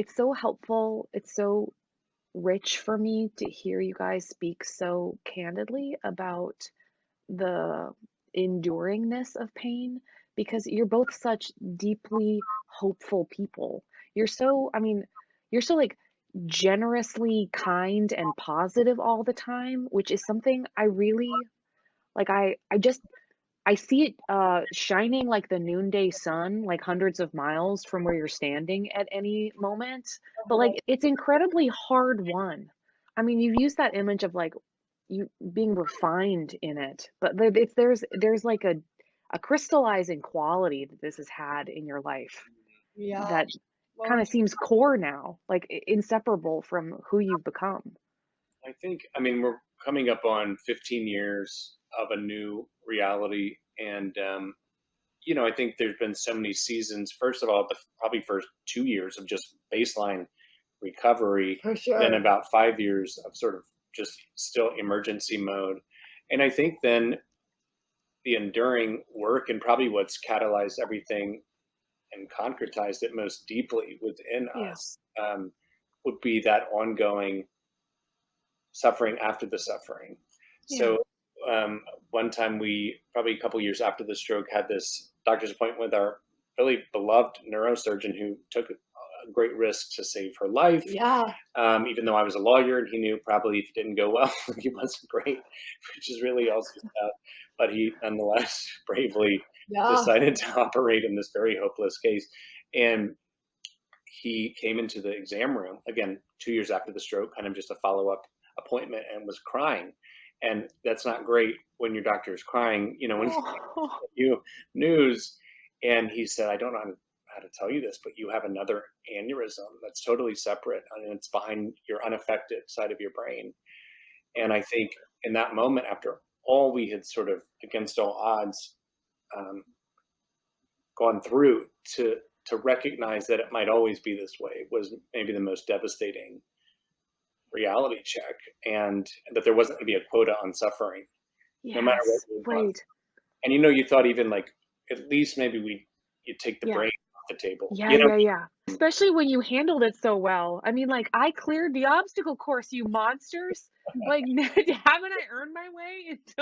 it's so helpful. It's so rich for me to hear you guys speak so candidly about the enduringness of pain because you're both such deeply hopeful people. You're so, I mean, you're so like generously kind and positive all the time, which is something I really like. I see it shining like the noonday sun, like hundreds of miles from where you're standing at any moment. But like it's incredibly hard won. I mean, you've used that image of like you being refined in it, but there's like a crystallizing quality that this has had in your life Yeah. that kind Well, of seems core now, like inseparable from who you've become. I think, I mean, we're coming up on 15 years of a new reality. And, I think there's been so many seasons. First of all, the probably first 2 years of just baseline recovery, for then sure. about 5 years of sort of just still emergency mode. And I think then the enduring work and probably what's catalyzed everything and concretized it most deeply within Yeah. us would be that ongoing suffering after the suffering. Yeah. So one time we probably a couple years after the stroke had this doctor's appointment with our really beloved neurosurgeon who took a great risk to save her life. Yeah. Even though I was a lawyer and he knew probably if it didn't go well, he wasn't great, which is really also sad. But he nonetheless bravely Yeah. decided to operate in this very hopeless case. And he came into the exam room again 2 years after the stroke, kind of just a follow up appointment, and was crying. And that's not great when your doctor is crying, when Oh, you news. And he said, I don't know how to tell you this, but you have another aneurysm that's totally separate and it's behind your unaffected side of your brain. And I think in that moment, after all we had sort of against all odds um, gone through, to recognize that it might always be this way was maybe the most devastating reality check, and that there wasn't going to be a quota on suffering no matter what yes. it was. Right. And you thought even like at least maybe you take the Yeah. brain off the table. Yeah, yeah, yeah. Especially when you handled it so well. I mean, like, I cleared the obstacle course, you monsters. Like, haven't I earned my way into